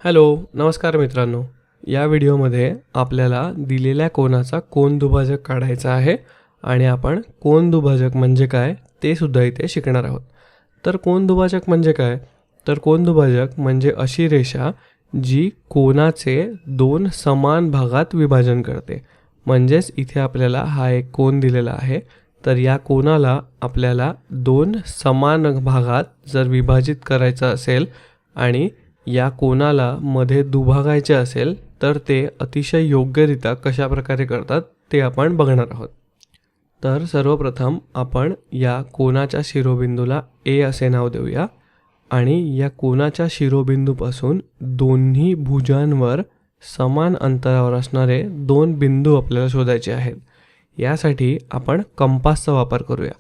Hello, नमस्कार मित्रांनो. या व्हिडिओमध्ये आपल्याला दिलेल्या कोनाचा कोन दुभाजक काढायचा आहे आणि आपण कोन दुभाजक म्हणजे काय ते सुद्धा इथे शिकणार आहोत. तर कोन दुभाजक म्हणजे काय? तर कोन दुभाजक म्हणजे अशी रेषा जी कोनाचे दोन समान भागात विभाजन करते. म्हणजेच इथे आपल्याला हा एक कोन दिलेला आहे, तर या कोनाला आपल्याला दोन समान भागात जर विभाजित करायचं असेल आणि या कोनाला मध्ये दुभागायचे असेल तर ते अतिशय योग्यरित्या कशा प्रकारे करतात ते आपण बघणार आहोत. तर सर्वप्रथम आपण या कोनाच्या शिरोबिंदूला ए असे नाव देऊया आणि या कोनाच्या शिरोबिंदूपासून दोन्ही भुजांवर समान अंतरावर असणारे दोन बिंदू आपल्याला शोधायचे आहेत. यासाठी आपण कंपासचा वापर करूया.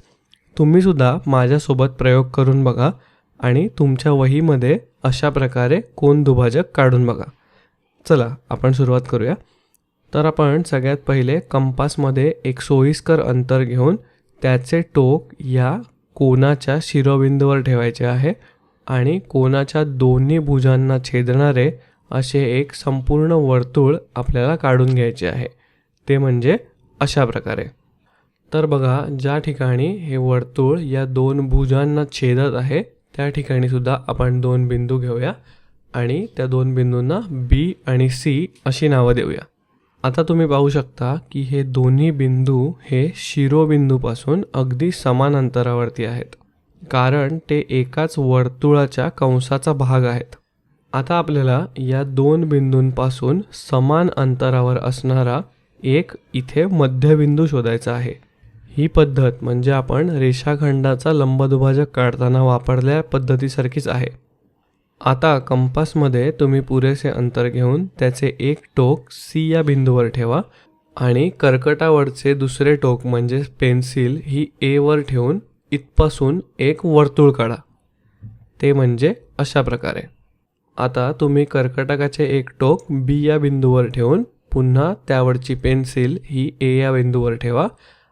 तुम्ही सुद्धा माझ्यासोबत प्रयोग करून बघा आणि तुमच्या वहीमध्ये अशा प्रकारे कोन दुभाजक काढून बघा. चला आपण सुरुवात करूया. तर आपण सगळ्यात पहिले कंपासमध्ये एक सोयीस्कर अंतर घेऊन त्याचे टोक या कोनाच्या शिरोबिंदूवर ठेवायचे आहे आणि कोनाच्या दोन्ही भुजांना छेदणारे असे एक संपूर्ण वर्तुळ आपल्याला काढून घ्यायचे आहे. ते म्हणजे अशा प्रकारे. तर बघा, ज्या ठिकाणी हे वर्तुळ या दोन भुजांना छेदत आहे त्या ठिकाणी सुद्धा आपण दोन बिंदू घेऊया आणि त्या दोन बिंदूंना बी आणि सी अशी नावं देऊया. आता तुम्ही पाहू शकता की हे दोन्ही बिंदू हे शिरोबिंदूपासून अगदी समान अंतरावरती आहेत, कारण ते एकाच वर्तुळाच्या कंसाचा भाग आहेत. आता आपल्याला या दोन बिंदूंपासून समान अंतरावर असणारा एक इथे मध्यबिंदू शोधायचा आहे. ही पद्धत म्हणजे आपण रेषाखंडाचा लंबदुभाजक काढताना वापरलेल्या पद्धतीसारखीच आहे. आता कंपासमध्ये तुम्ही पुरेसे अंतर घेऊन त्याचे एक टोक सी या बिंदूवर ठेवा आणि कर्कटावरचे दुसरे टोक म्हणजे पेन्सिल ही ए वर ठेवून इथपासून एक वर्तुळ काढा. ते म्हणजे अशा प्रकारे. आता तुम्ही कर्कटकाचे एक टोक बी या बिंदूवर ठेवून पुन्हा त्यावरची पेन्सिल ही ए या बिंदूवर ठेवा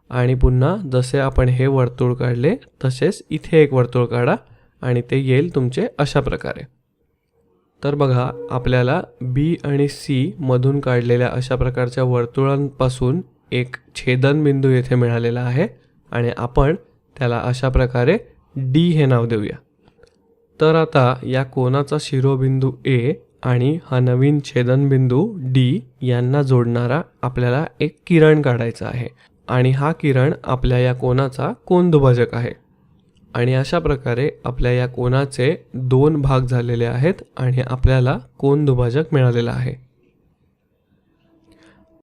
आणि पुन्हा जसे आपण हे वर्तुळ काढले तसेच इथे एक वर्तुळ काढा आणि ते येईल तुमचे अशा प्रकारे. तर बघा, आपल्याला बी आणि सी मधून काढलेल्या अशा प्रकारच्या वर्तुळांपासून एक छेदनबिंदू येथे मिळालेला आहे आणि आपण त्याला अशा प्रकारे डी हे नाव देऊया. तर आता या कोनाचा शिरोबिंदू ए आणि हा नवीन छेदनबिंदू डी यांना जोडणारा आपल्याला एक किरण काढायचा आहे आणि हा किरण आपल्या या कोनाचा कोन दुभाजक आहे. आणि अशा प्रकारे आपल्या या कोनाचे दोन भाग झालेले आहेत आणि आपल्याला कोन दुभाजक मिळालेला आहे.